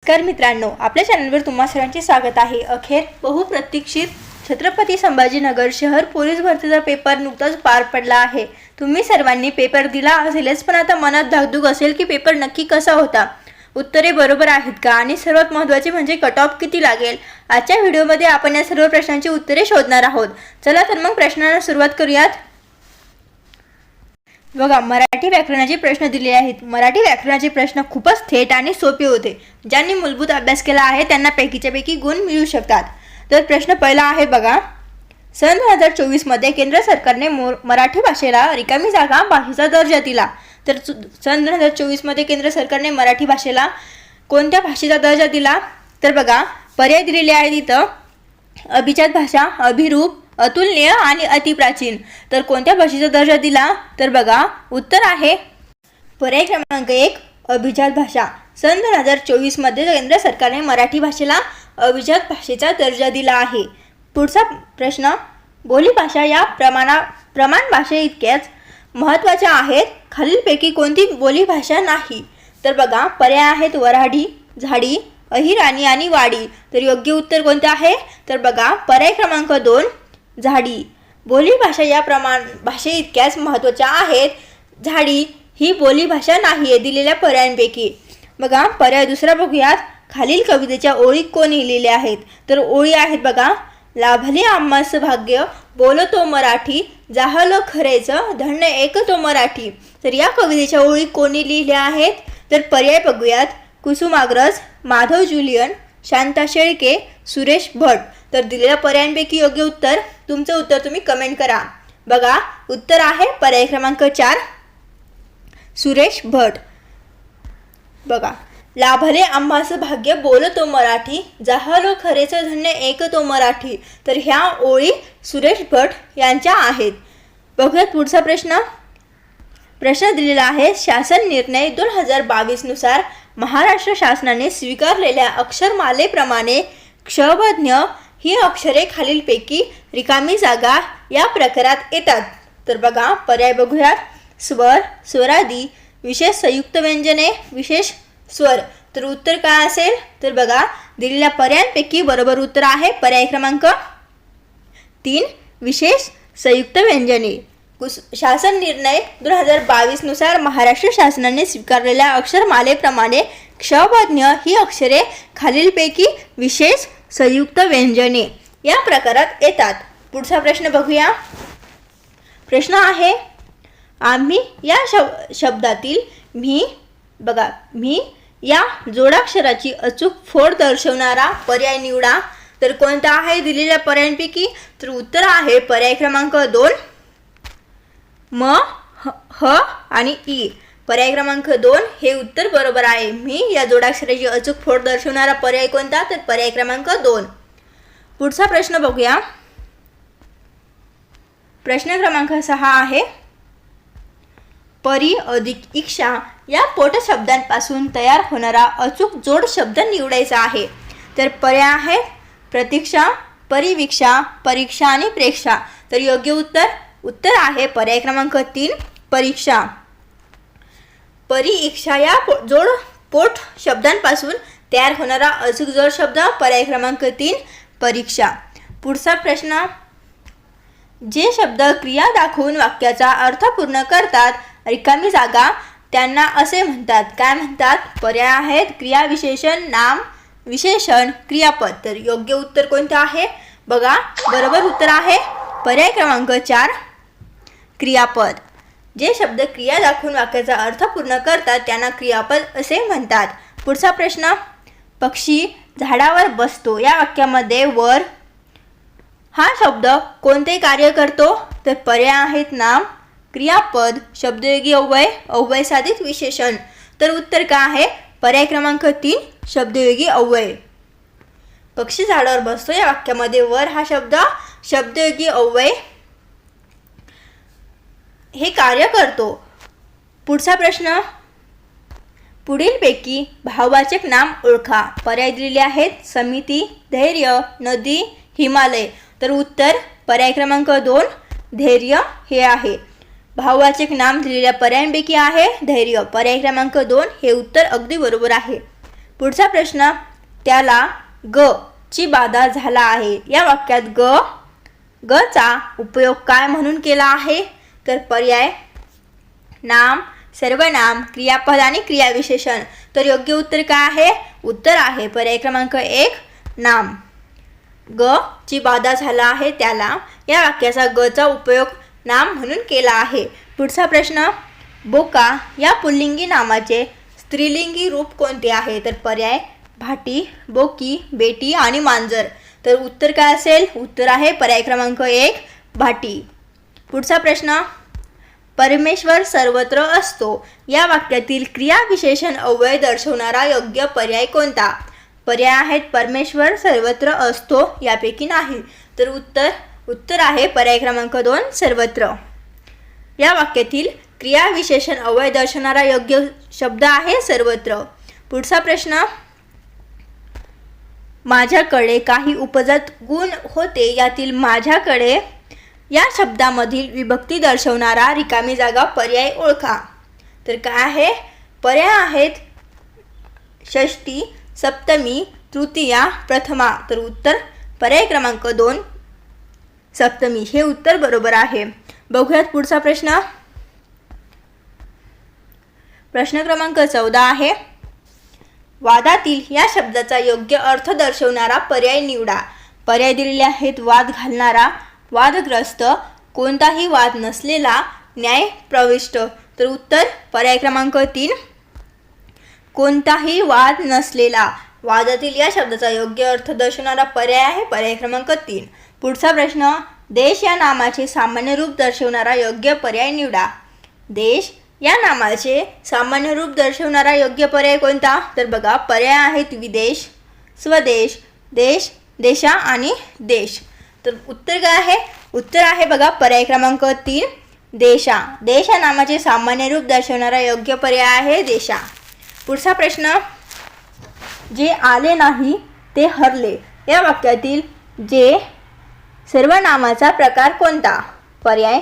नमस्कार मित्रांनो, आपल्या चॅनलवर तुम्हा सर्वांचे स्वागत आहे। अखेर बहुप्रतीक्षित छत्रपती संभाजीनगर शहर पोलीस भरतीचा पेपर नुकताच पार पडला आहे। तुम्ही सर्वांनी पेपर दिला असेलच, पण आता मनात धाकधूक असेल की पेपर नक्की कसा होता, उत्तरे बरोबर आहेत का आणि सर्वात महत्त्वाचे म्हणजे कट ऑफ किती लागेल। आजच्या व्हिडिओमध्ये आपण या सर्व प्रश्नांची उत्तरे शोधणार आहोत। चला तर मग प्रश्नांना सुरुवात करूयात। बघा, मराठी व्याकरणाचे प्रश्न दिले आहेत। मराठी व्याकरणाचे प्रश्न खूपच थेट आणि सोपे होते। ज्यांनी मूलभूत अभ्यास केला आहे त्यांना पैकीच्या पैकी गुण मिळू शकतात। तर प्रश्न पहिला आहे बघा, सन 2024 मध्ये केंद्र सरकारने मराठी भाषेला रिकामी जागा भाषेचा दर्जा दिला। तर सन 2024 मध्ये केंद्र सरकारने मराठी भाषेला कोणत्या भाषेचा दर्जा दिला? तर बघा, पर्याय दिलेले आहेत इथं, अभिजात भाषा, अभिरूप, अतुलनीय आणि अतिप्राचीन। तर कोणत्या भाषेचा दर्जा दिला? तर बघा, उत्तर आहे पर्याय क्रमांक 1, अभिजात भाषा। सन 2024 मध्ये केंद्र सरकारने मराठी भाषेला अभिजात भाषेचा दर्जा दिला आहे। पुढचा प्रश्न, बोलीभाषा या प्रमाण भाषे इतक्याच महत्त्वाच्या आहेत, खालीलपैकी कोणती बोलीभाषा नाही? तर बघा, पर्याय आहेत वऱ्हाडी, झाडी, अहिराणी आणि वाडी। तर योग्य उत्तर कोणते आहे? तर बघा, पर्याय क्रमांक 2, झाडी। बोलीभाषा या प्रमाण भाषे इतक्याच महत्त्वाच्या आहेत, झाडी ही बोलीभाषा नाही आहे दिलेल्या पर्यायांपैकी। बघा, पर्याय दुसरा बघूयात, खालील कवितेच्या ओळी कोणी लिहिल्या आहेत? तर ओळी आहेत बघा, लाभले आम्हास भाग्य, बोलतो मराठी, जाहलो खरेचं धन्य एक तो मराठी। तर या कवितेच्या ओळी कोणी लिहिल्या आहेत? तर पर्याय बघूयात, कुसुमाग्रज, माधव जुलियन, शांता शेळके, सुरेश भट। तर दिलेल्या पर्यायांपैकी योग्य उत्तर, तुमचं उत्तर तुम्ही कमेंट करा। बघा, उत्तर आहे पर्याय क्रमांक 4, सुरेश भट। बघा, लाभले आम्हास भाग्य, बोलतो मराठी, जाहलो खरेचं धन्य एक तो मराठी। तर ह्या ओळी सुरेश भट यांच्या आहेत। बघूयात पुढचा प्रश्न। प्रश्न दिलेला आहे, शासन निर्णय 2022 नुसार महाराष्ट्र शासनाने स्वीकारलेल्या अक्षरमालेप्रमाणे क्षबज्ञ ही अक्षरे खालीलपैकी रिकामी जागा या प्रकारात येतात। तर बघा, पर्याय बघूयात, स्वर, स्वरादी, विशेष संयुक्त व्यंजने, विशेष स्वर। तर उत्तर काय असेल? तर बघा, दिलेल्या पर्यायांपैकी बरोबर उत्तर आहे पर्याय क्रमांक 3, विशेष संयुक्त व्यंजने। शासन निर्णय 2022 नुसार महाराष्ट्र शासनाने स्वीकारलेल्या अक्षरमालेप्रमाणे क्षबज्ञ ही अक्षरे खालीलपैकी विशेष संयुक्त व्यंजने या प्रकारात येतात। पुढचा प्रश्न बघूया। प्रश्न आहे, आम्ही या शब्दातील मी या जोडाक्षराची अचूक फोड दर्शवणारा पर्याय निवडा। तर कोणता आहे दिलेल्या पर्यायांपैकी? तर उत्तर आहे पर्याय क्रमांक 2, म, ह आणि ई। पर्याय क्रमांक 2 हे उत्तर बरोबर आहे। मी या जोडाक्षराची अचूक फोड दर्शवणारा पर्याय कोणता? तर पर्याय क्रमांक 2। पुढचा प्रश्न बघूया। प्रश्न क्रमांक 6 आहे, परी अधिक इक्षा या पोट शब्दांपासून तयार होणारा अचूक जोड शब्द निवडायचा आहे। तर पर्याय आहे प्रतीक्षा, परिवीक्षा, परीक्षा आणि प्रेक्षा। तर योग्य उत्तर आहे पर्याय क्रमांक 3, परीक्षा। परिईक्षा या जोड पोट शब्दांपासून तयार होणारा अचूक जोड शब्द पर्याय क्रमांक 3, परीक्षा। पुढचा प्रश्न, जे शब्द क्रिया दाखवून वाक्याचा अर्थ पूर्ण करतात, रिकामी जागा, त्यांना असे म्हणतात, काय म्हणतात? पर्याय आहेत क्रिया विशेषण, नाम विशेषण, क्रियापद। तर योग्य उत्तर कोणते आहे? बघा, बरोबर उत्तर आहे पर्याय क्रमांक 4, क्रियापद। जे शब्द क्रिया दाखवून वाक्याचा अर्थ पूर्ण करतात त्यांना क्रियापद असे म्हणतात। पुढचा प्रश्न, पक्षी झाडावर बसतो या वाक्यामध्ये वर हा शब्द कोणते कार्य करतो? तर पर्याय आहेत नाम, क्रियापद, शब्दयोगी अव्यय, अव्यय साधित विशेषण। तर उत्तर काय आहे? पर्याय क्रमांक 3, शब्दयोगी अव्यय। पक्षी झाडावर बसतो या वाक्यामध्ये वर हा शब्द शब्दयोगी अव्यय हे कार्य करतो। पुढचा प्रश्न, पुढीलपैकी भाववाचक नाम ओळखा। पर्याय दिलेले आहेत समिती, धैर्य, नदी, हिमालय। तर उत्तर पर्याय क्रमांक 2, धैर्य हे आहे। भाववाचक नाम दिलेल्या पर्यायांपैकी आहे धैर्य। पर्याय क्रमांक 2 हे उत्तर अगदी बरोबर आहे। पुढचा प्रश्न, त्याला ग ची बाधा झाला आहे. या वाक्यात ग चा उपयोग काय म्हणून केला आहे? तर पर्याय नाम, सर्वनाम, क्रियापद आणि क्रियाविशेषण. तर योग्य उत्तर काय आहे? उत्तर आहे पर्याय क्रमांक 1 नाम. ग ची बाधा झाला आहे त्याला, या वाक्याचा ग चा उपयोग नाम म्हणून केला आहे. पुढचा प्रश्न, बोका या पुल्लिंगी नामाचे स्त्रीलिंगी रूप कोणते आहे? तर पर्याय भाटी, बोकी, बेटी आणि मांजर. तर उत्तर काय असेल? उत्तर आहे पर्याय क्रमांक 1 भाटी. पुढचा प्रश्न, परमेश्वर सर्वत्र असतो या वाक्यातील क्रियाविशेषण अव्यय दर्शवणारा योग्य पर्याय कोणता? पर्याय आहेत परमेश्वर सर्वत्र असतो यापैकी नाही. तर उत्तर आहे पर्याय क्रमांक 2 सर्वत्र. या वाक्यातील क्रियाविशेषण अव्यय दर्शवणारा योग्य शब्द आहे सर्वत्र. पुढचा प्रश्न, माझ्याकडे काही उपजत गुण होते यातील माझ्याकडे या शब्दामधील विभक्ती दर्शवणारा रिकामी जागा पर्याय ओळखा. तर काय आहे? पर्याय आहेत षष्टी, सप्तमी, तृतीया, प्रथमा. तर उत्तर पर्याय क्रमांक 2 सप्तमी हे उत्तर बरोबर आहे. बघूयात पुढचा प्रश्न. प्रश्न क्रमांक 14 आहे, वादातील या शब्दाचा योग्य अर्थ दर्शवणारा पर्याय निवडा. पर्याय दिलेले आहेत वाद घालणारा, वादग्रस्त, कोणताही वाद नसलेला, न्याय प्रविष्ट. तर उत्तर पर्याय क्रमांक 3 कोणताही वाद नसलेला. वादातील या शब्दाचा योग्य अर्थ दर्शवणारा पर्याय आहे पर्याय क्रमांक 3. पुढचा प्रश्न, देश या नामाचे सामान्य रूप दर्शवणारा योग्य पर्याय निवडा. देश या नामाचे सामान्य रूप दर्शवणारा योग्य पर्याय कोणता? तर बघा पर्याय आहेत विदेश, स्वदेश, देश, देशा आणि देश. तर उत्तर काय आहे? उत्तर आहे बघा पर्याय क्रमांक 3 देशा. देश या नामाचे सामान्य रूप दर्शवणारा योग्य पर्याय आहे देशा. पुढचा प्रश्न, जे आले नाही ते हरले या वाक्यातील जे सर्वनामाचा प्रकार कोणता? पर्याय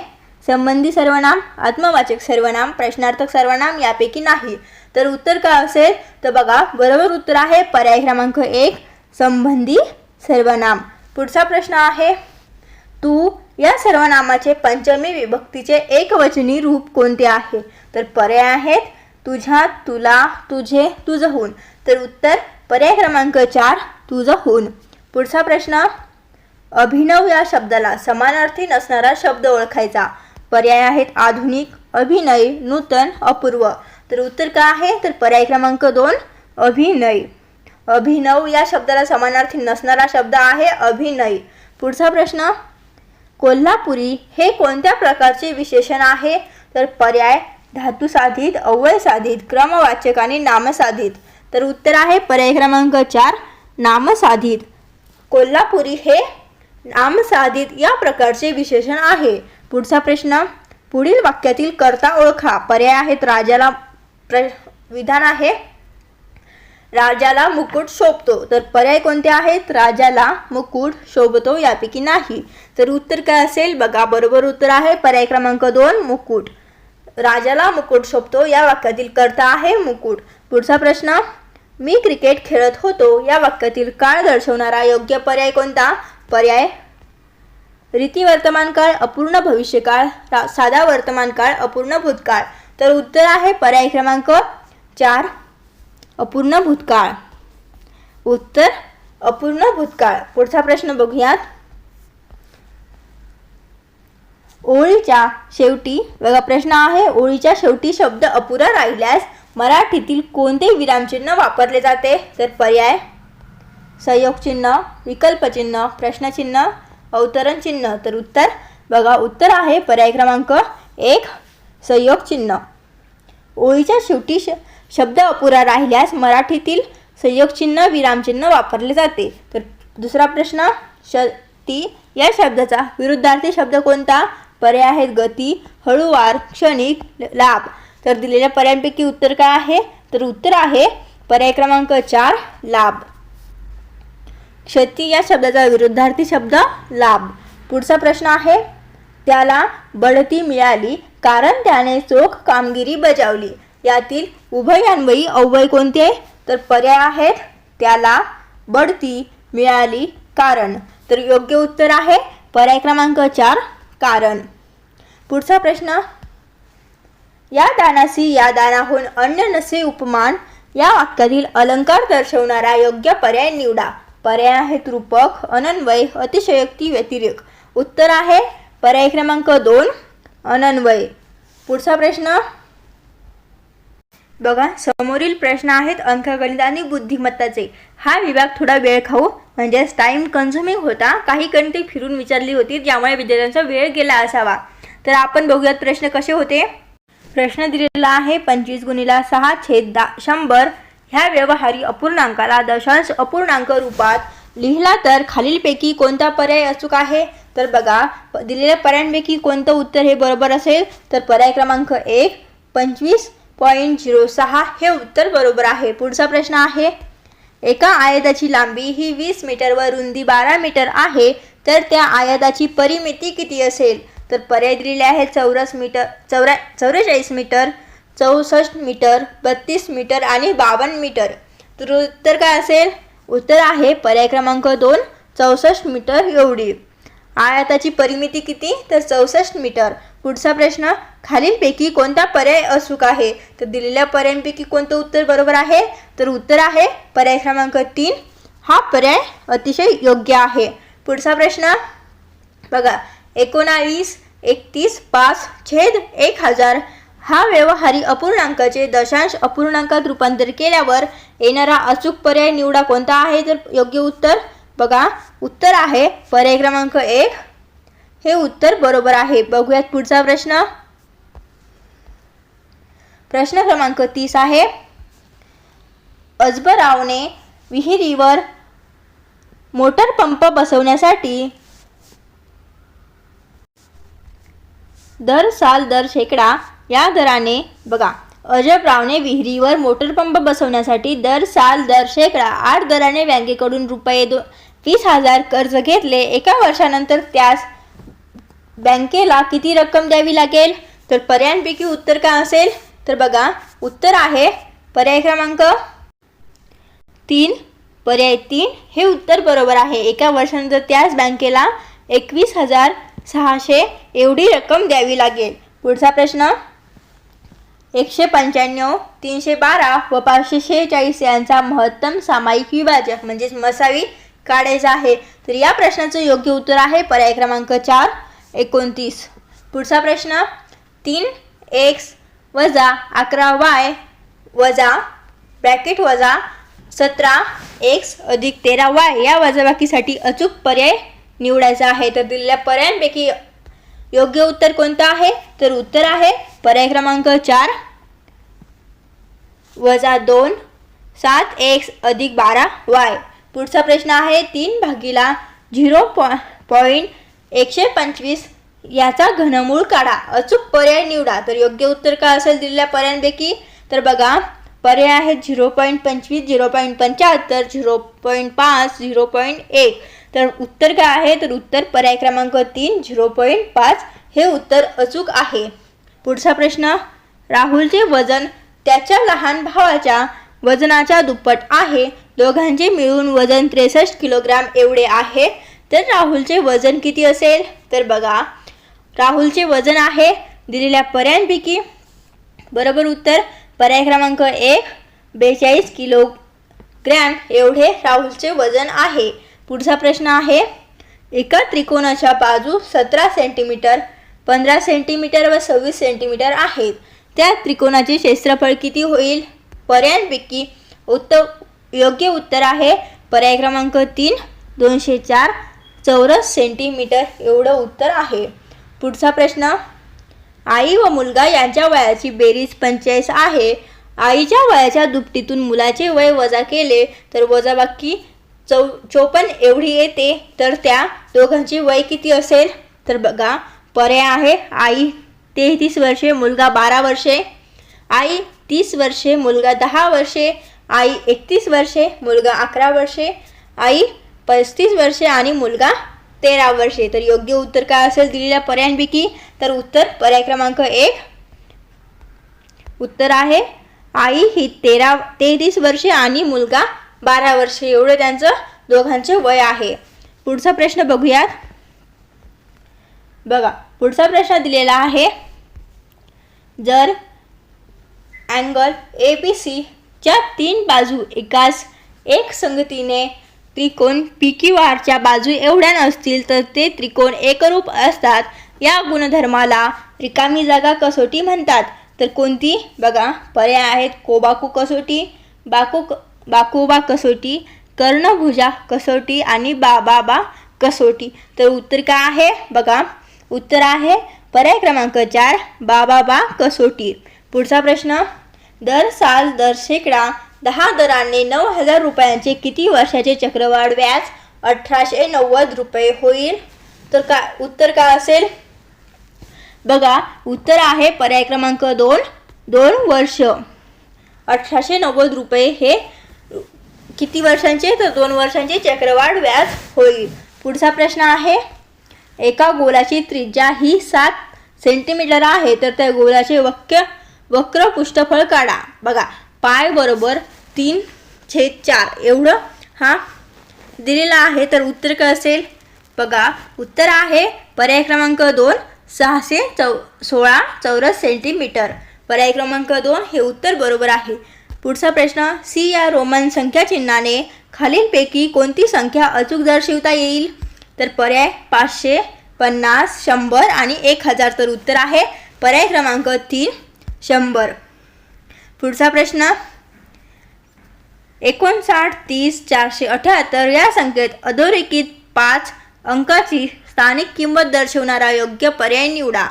संबंधी सर्वनाम, आत्मवाचक सर्वनाम, प्रश्नार्थक सर्वनाम यापैकी नाही. तर उत्तर काय असेल? तर बघा बरोबर उत्तर आहे पर्याय क्रमांक 1 संबंधी सर्वनाम. पुढचा प्रश्न आहे, तू या सर्वनामाचे पंचमी विभक्तीचे एकवचनी रूप कोणते आहे? तर पर्याय आहेत तुझ्या, तुला, तुझे, तुझहून. तर उत्तर पर्याय क्रमांक 4 तुझहून. पुढचा प्रश्न, अभिनव या शब्दाला समानार्थी नसणारा शब्द ओळखायचा. पर्याय आहेत आधुनिक, अभिनय, नूतन, अपूर्व. तर उत्तर काय आहे? तर पर्याय क्रमांक 2 अभिनय. अभिनव या शब्दाला समानार्थी नसणारा शब्द आहे अभिनय. पुढचा प्रश्न, कोल्हापुरी हे कोणत्या प्रकारचे विशेषण आहे? तर पर्याय धातुसाधित, अव्ययसाधित, क्रमवाचक आणि नामसाधित. तर उत्तर आहे पर्याय क्रमांक 4 नामसाधित. कोल्हापुरी हे नामसाधित या प्रकारचे विशेषण आहे. पुढचा प्रश्न, पुढील वाक्यातील कर्ता ओळखा. पर्याय आहेत राजाला, विधान आहे राजाला मुकुट शोभतो. तर पर्याय कोणते आहेत? राजाला मुकुट शोभतो यापैकी नाही. तर उत्तर काय असेल? बघा बरोबर उत्तर आहे पर्याय क्रमांक 2 मुकुट. राजाला मुकुट शोभतो या वाक्यातील कर्ता आहे मुकुट. पुढचा प्रश्न, मी क्रिकेट खेळत होतो या वाक्यातील काळ दर्शवणारा योग्य पर्याय कोणता? पर्याय रीती वर्तमान काळ, अपूर्ण भविष्यकाळ, साधा वर्तमान काळ, अपूर्ण भूतकाळ. तर उत्तर आहे पर्याय क्रमांक 4 अपूर्ण भूतकाळ. उत्तर अपूर्ण भूतकाळ. पुढचा प्रश्न बघूयात. ओळीच्या शेवटी बघा प्रश्न आहे, ओळीच्या शेवटी शब्द अपुरा राहिल्यास मराठीतील कोणते विरामचिन्ह वापरले जाते? तर पर्याय संयोग चिन्ह, विकल्प चिन्ह, प्रश्नचिन्ह, अवतरण चिन्ह. तर उत्तर बघा उत्तर आहे पर्याय क्रमांक 1 संयोग चिन्ह. ओळीच्या शेवटी शब्द अपुरा राहिल्यास मराठीतील संयोग चिन्ह, विरामचिन्ह वापरले जाते. तर दुसरा प्रश्न, शती या शब्दाचा विरुद्धार्थी शब्द कोणता? पर्याय आहेत गती, हळूवार, क्षणिक, लाभ. तर दिलेल्या पर्यायांपैकी उत्तर काय आहे? तर उत्तर आहे पर्याय क्रमांक 4 लाभ. क्षती या शब्दाचा विरुद्धार्थी शब्द लाभ. पुढचा प्रश्न आहे, त्याला बढती मिळाली कारण त्याने चोख कामगिरी बजावली. यातील उभयान्वयी अव्यय कोणते? तर पर्याय आहेत त्याला बढती मिळाली कारण. तर योग्य उत्तर आहे पर्याय क्रमांक 4 कारण. पुढचा प्रश्न, या दानासी या दानाहून अन्य नसे उपमान या वाक्यातील अलंकार दर्शवणारा योग्य पर्याय निवडा. पर्याय आहेत रूपक, अनन्वय, अतिशयोक्ती, व्यतिरेक. उत्तर आहे पर्याय क्रमांक 2 अनन्वय. पुढचा प्रश्न बघा, समोरील प्रश्न आहेत अंकगणित आणि बुद्धिमत्ताचे. हा विभाग थोडा वेळ खाऊ म्हणजेच टाइम कन्झ्युमिंग होता. काही गणिते फिरून विचारली होती ज्यामुळे विद्यार्थ्यांचा वेळ गेला असावा. तर आपण बघूयात प्रश्न कसे होते. प्रश्न दिलेला आहे 25 × 6/100 ह्या व्यवहारी अपूर्णांकाला दशांश अपूर्णांक रूपात लिहिला तर खालीलपैकी कोणता पर्याय अचूक आहे. तर बघा, दिलेल्या पर्यायांपैकी कोणतं उत्तर हे बरोबर असेल. तर पर्याय क्रमांक 1 25.06 हे उत्तर बरोबर आहे. पुढचा प्रश्न आहे, एका आयताची लांबी ही 20 मीटर व रुंदी 12 मीटर आहे तर त्या आयताची परिमिती किती असेल. तर पर्याय दिलेले आहेत 44 मीटर, 44 मीटर, 64 मीटर, 32 मीटर आणि 52 मीटर. तर उत्तर काय असेल. उत्तर आहे पर्याय क्रमांक 2 64 मीटर एवढी. आयताची परिमिती किती. तर 64 मीटर. पुढचा प्रश्न, खालीलपैकी कोणता पर्याय अचूक आहे. तर दिलेल्या पर्यायांपैकी कोणतं उत्तर बरोबर आहे. तर उत्तर आहे पर्याय क्रमांक 3 हा पर्याय अतिशय योग्य आहे. पुढचा प्रश्न बघा, 19, 31, 5/1000 हा व्यवहारी अपूर्णांकाचे दशांश अपूर्णांकात रूपांतर केल्यावर येणारा अचूक पर्याय निवडा कोणता आहे. तर योग्य उत्तर बघा, उत्तर आहे पर्याय क्रमांक 1 हे उत्तर बरोबर आहे. बघूयात पुढचा प्रश्न. प्रश्न क्रमांक 30 आहे, अजबरावने विहिरीवर मोटर पंप बसवण्यासाठी दर साल दर शेकडा या दराने बघा, अजबरावने विहिरीवर मोटर पंप बसवण्यासाठी दर साल दर शेकडा 8 दराने बँकेकडून रुपये 20,000 कर्ज घेतले. एका वर्षानंतर त्यास बँकेला किती रक्कम द्यावी लागेल. तर पर्यायांपैकी उत्तर काय असेल. तर बघा, उत्तर आहे पर्याय क्रमांक 3 पर्याय 3 हे उत्तर बरोबर आहे. एका वर्षानंतर त्यास बँकेला 21,600 एवढी रक्कम द्यावी लागेल. पुढचा प्रश्न, 195, 312 व 546 यांचा महत्तम सामायिक विभाजक म्हणजेच मसावी काढायचा आहे. तर या प्रश्नाचं योग्य उत्तर आहे पर्याय क्रमांक 4 29. पुढचा प्रश्न, 3x वजा 11y वजा ब्रॅकेट वजा 17x अधिक 13y या वजाबाकीसाठी अचूक पर्याय निवडायचा आहे. तर दिलेल्या पर्यायांपैकी योग्य उत्तर कोणतं आहे. तर उत्तर आहे पर्याय क्रमांक 4 वजा 2 7x अधिक 12y. पुढचा प्रश्न आहे 3/0.125 याचा घनमूळ काढा. अचूक पर्याय निवडा. तर योग्य उत्तर काय असेल दिलेल्या पर्यायांपैकी. तर बघा, पर्याय आहेत 0.25 0.75 0.5 0.1. तर उत्तर काय आहे. तर उत्तर पर्याय क्रमांक 3 0.5 हे उत्तर अचूक आहे. पुढचा प्रश्न, राहुलचे वजन त्याच्या लहान भावाच्या वजनाच्या दुप्पट आहे. दोघांचे मिळून वजन 63 किलोग्राम एवढे आहे. तर राहुलचे वजन किती असेल. तर बघा, राहुलचे वजन आहे दिलेल्या पर्यायांपैकी बरोबर उत्तर पर्याय क्रमांक 1 42 किलोग्रॅम एवढे राहुलचे वजन आहे. पुढचा प्रश्न आहे, एका त्रिकोणाच्या बाजू 17 सेंटीमीटर 15 सेंटीमीटर व 26 सेंटीमीटर आहेत. त्या त्रिकोणाचे क्षेत्रफळ किती होईल. पर्यायांपैकी योग्य उत्तर आहे पर्याय क्रमांक 3 204 चौरस सेंटीमीटर एवढं उत्तर आहे. पुढचा प्रश्न, आई व मुलगा यांच्या वयाची बेरीज 45 आहे. आईच्या वयाच्या दुपटीतून मुलाचे वय वजा केले तर वजाबाकी 54 एवढी येते. तर त्या दोघांचे वय किती असेल. तर बघा, पर्याय आहे आई 33 वर्षे मुलगा 12 वर्षे, आई 30 वर्षे मुलगा 10 वर्षे, आई 31 वर्षे मुलगा 11 वर्षे, आई 35 वर्षे आणि मुलगा 13 वर्षे. तर योग्य उत्तर काय असेल दिलेल्या पर्यायांपैकी. तर उत्तर पर्याय क्रमांक 1 उत्तर आहे आई ही 33 वर्षे आणि मुलगा 12 वर्षे एवढे त्यांचं दोघांचे वय आहे. पुढचा प्रश्न बघूयात. बघा पुढचा प्रश्न दिलेला आहे. जर अँगल ABC च्या 3 बाजू एकाच एक संगतीने त्रिकोण PQRच्या बाजू एवढ्या नसतील तर ते त्रिकोण एकरूप असतात. या गुणधर्माला रिकामी जागा कसोटी म्हणतात. तर कोणती? बघा पर्याय आहेत कोबाकू कसोटी, बाकोबा कसोटी, कर्णभुजा कसोटी आणि बाबा कसोटी. तर उत्तर काय आहे? बघा उत्तर आहे पर्याय क्रमांक 4 बाबा कसोटी. पुढचा प्रश्न. दर साल दर शेकडा 10 दराने 9,000 रुपयांचे किती वर्षाचे चक्रवाढ व्याज 1890 रुपये होईल? तर उत्तर काय असेल? बघा उत्तर आहे पर्याय क्रमांक 2 वर्ष. 1890 रुपये हे किती वर्षांचे? तर 2 वर्षांचे चक्रवाढ व्याज होईल. पुढचा प्रश्न आहे. एका गोलाची त्रिज्या ही 7 सेंटीमीटर आहे तर त्या गोलाचे वक्र पृष्ठफळ काढा. बघा पाय बरोबर 3/4 एवढं हा दिलेला आहे. तर उत्तर काय असेल? बघा उत्तर आहे पर्याय क्रमांक 2 616 चौरस सेंटीमीटर. पर्याय क्रमांक 2 हे उत्तर बरोबर आहे. पुढचा प्रश्न. C या रोमन संख्या चिन्हाने खालीलपैकी कोणती संख्या अचूक दर्शवता येईल? तर पर्याय 500, 50, 100 आणि 1000. तर उत्तर आहे पर्याय क्रमांक 3 100. पुढचा प्रश्न. 59, 30, 478 या संख्येत अधोरेखित 5 अंकाची स्थानिक किंमत दर्शवणारा योग्य पर्याय निवडा.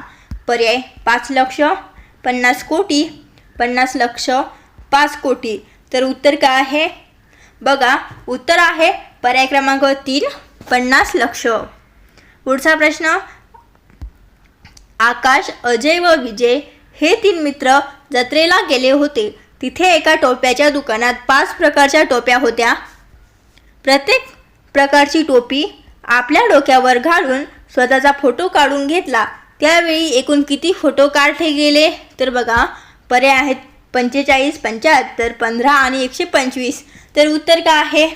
पर्याय 5 लक्ष, 50 कोटी, 50 लक्ष, 5 कोटी. तर उत्तर काय आहे? बघा उत्तर आहे पर्याय क्रमांक 3 50 लक्ष. पुढचा प्रश्न. आकाश, अजय व विजय हे 3 मित्र जत्रेला गेले होते. तिथे एका टोप्याच्या दुकानात 5 प्रकारच्या टोप्या होत्या. प्रत्येक प्रकारची टोपी आपल्या डोक्यावर घालून स्वतःचा फोटो काढून घेतला. त्यावेळी एकूण किती फोटो काढले गेले? तर बघा पर्याय आहेत 45, 75, 15 आणि 125. तर उत्तर काय आहे?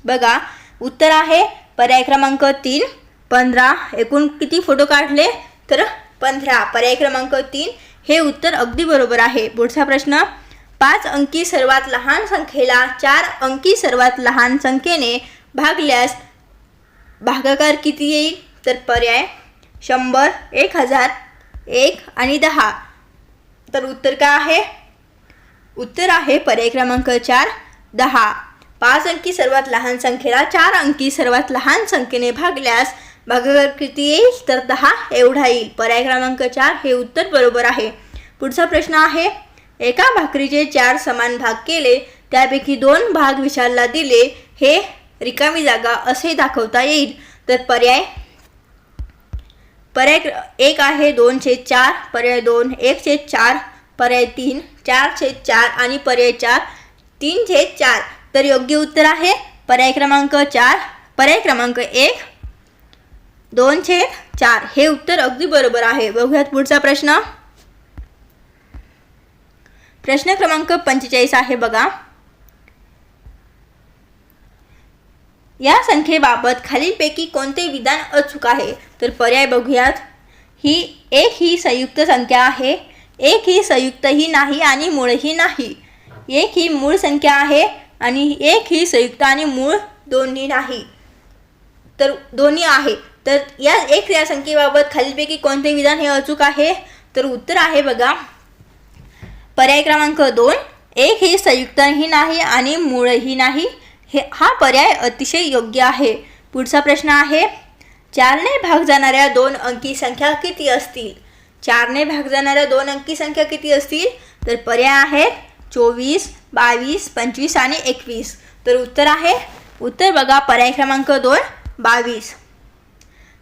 बघा उत्तर आहे पर्याय क्रमांक 3 15. एकूण किती फोटो काढले? तर 15. पर्याय क्रमांक 3 हे उत्तर अगदी बरोबर आहे. पुढचा प्रश्न. 5 अंकी सर्वात लहान संख्येला 4 अंकी सर्वात लहान संख्येने भागल्यास भागाकार किती येईल? तर पर्याय 100, 1000, 1 आणि 10. तर उत्तर काय आहे? उत्तर आहे पर्याय क्रमांक 4 10. 5 अंकी सर्वात लहान संख्येला 4 अंकी सर्वात लहान संख्येने भागल्यास भागाकार किती येईल? तर 10 एवढा येईल. पर्याय क्रमांक 4 हे उत्तर बरोबर आहे. पुढचा प्रश्न आहे. एका भाकरीचे 4 समान भाग केले त्यापैकी 2 भाग विशालला दिले हे रिकामी जागा असे दाखवता येईल. तर पर्याय 1 आहे 2/4, पर्याय 2 1/4, पर्याय 3 4/4 आणि पर्याय 4 3/4. तर योग्य उत्तर आहे पर्याय क्रमांक 4. पर्याय क्रमांक 1 2/4 हे उत्तर अगदी बरोबर आहे. बघूयात पुढचा प्रश्न. प्रश्न क्रमांक 45 आहे. बघा या संख्येबाबत खालीलपैकी कोणते विधान अचूक आहे? तर पर्याय बघूयात. ही संयुक्त संख्या आहे. 1 ही संयुक्तही नाही आणि मूळही नाही. 1 ही मूळ संख्या आहे आणि 1 ही संयुक्त आणि मूळ दोन्ही नाही. तर दोन्ही आहे. तर या संख्येबाबत खालीलपैकी कोणते विधान हे अचूक आहे? तर उत्तर आहे बघा पर्याय क्रमांक 2 1 ही संयुक्तही नाही आणि मूळही नाही. हा पर्याय अतिशय योग्य आहे. पुढचा प्रश्न आहे. 4 ने भाग जाणाऱ्या 2 अंकी संख्या किती असतील? 4 ने भाग जाणाऱ्या 2 अंकी संख्या किती असतील? तर पर्याय आहेत 24, 22, 25 आणि 21. तर उत्तर आहे उत्तर बघा पर्याय क्रमांक 2 22.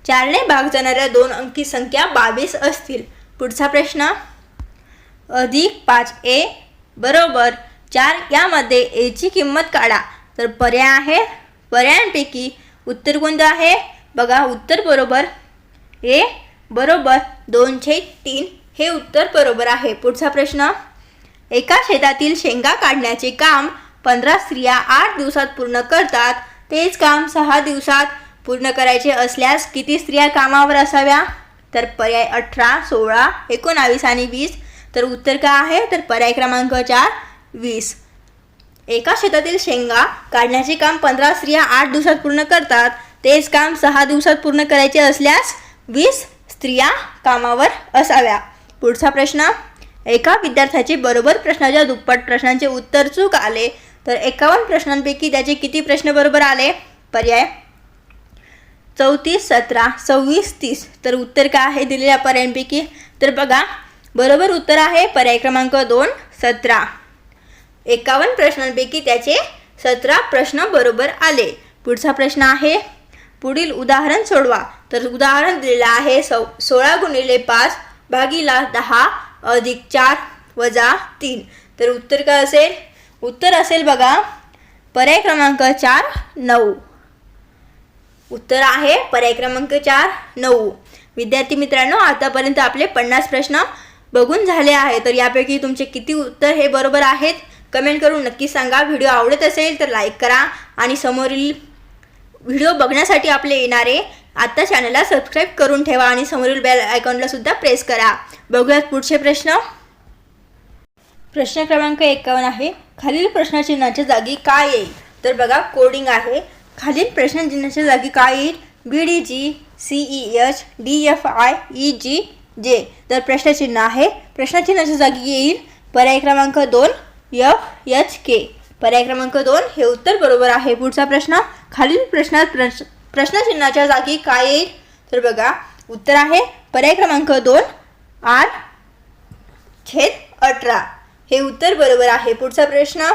4 ने भाग जाणाऱ्या 2 अंकी संख्या 22 असतील. पुढचा प्रश्न. अधिक 5a बरोबर 4 यामध्ये a ची किंमत काढा. तर पर्याय आहे पर्यायांपैकी उत्तर कोणतं आहे? बघा उत्तर बरोबर a बरोबर 2/3 हे उत्तर बरोबर आहे. पुढचा प्रश्न. एका शेतातील शेंगा काढण्याचे काम 15 स्त्रिया 8 दिवसात पूर्ण करतात. तेच काम 6 दिवसात पूर्ण करायचे असल्यास किती स्त्रिया कामावर असाव्या? तर पर्याय 18, 16, 19 आणि 20. तर उत्तर काय आहे? तर पर्याय क्रमांक 4, 20. एका शेतातील शेंगा काढण्याचे काम 15 स्त्रिया 8 दिवसात पूर्ण करतात. तेच काम 6 दिवसात पूर्ण करायचे असल्यास 20 स्त्रिया कामावर असाव्या. पुढचा प्रश्न, एका विद्यार्थ्याचे बरोबर प्रश्नाच्या दुप्पट प्रश्नांचे उत्तर चूक आले तर 51 प्रश्नांपैकी त्याचे किती प्रश्न बरोबर आले? पर्याय 34, 17, 26, 30. तर उत्तर काय आहे दिलेल्या पर्यायांपैकी? तर बघा, बरोबर उत्तर आहे पर्याय क्रमांक 2, 17. 51 प्रश्नांपैकी त्याचे 17 प्रश्न बरोबर आले. पुढचा प्रश्न आहे, पुढील उदाहरण सोडवा. तर उदाहरण दिलेलं आहे 16 गुणिले 5 भागीला 10 अधिक 4 वजा 3. तर उत्तर काय असेल? उत्तर असेल बघा पर्याय क्रमांक 4, 9. उत्तर आहे पर्याय क्रमांक 4, 9. विद्यार्थी मित्रांनो, आतापर्यंत आपले 50 प्रश्न बघून झाले आहे. तर यापैकी तुमचे किती उत्तर हे बरोबर आहेत कमेंट करून नक्की सांगा. व्हिडिओ आवडत असेल तर लाईक करा आणि समोरील व्हिडिओ बघण्यासाठी आपले येणारे आता चॅनलला सबस्क्राईब करून ठेवा आणि समोरील बेल आयकॉनला सुद्धा प्रेस करा. बघूयात पुढचे प्रश्न. प्रश्न क्रमांक 51 आहे, खालील प्रश्नचिन्हाच्या जागी काय येईल? तर बघा, कोडिंग आहे. खालील प्रश्नचिन्हाच्या जागी काय येईल? BDG, CEH, DFI, EG, J. तर प्रश्नचिन्ह आहे. प्रश्नचिन्हाच्या जागी येईल पर्याय क्रमांक 2, FHK. पर्याय क्रमांक 2 हे उत्तर बरोबर आहे. पुढचा प्रश्न, खालील प्रश्नचिन्हाच्या जागी काय येईल? तर बघा, उत्तर आहे पर्याय क्रमांक 2, R/18. हे उत्तर बरोबर आहे. पुढचा प्रश्न,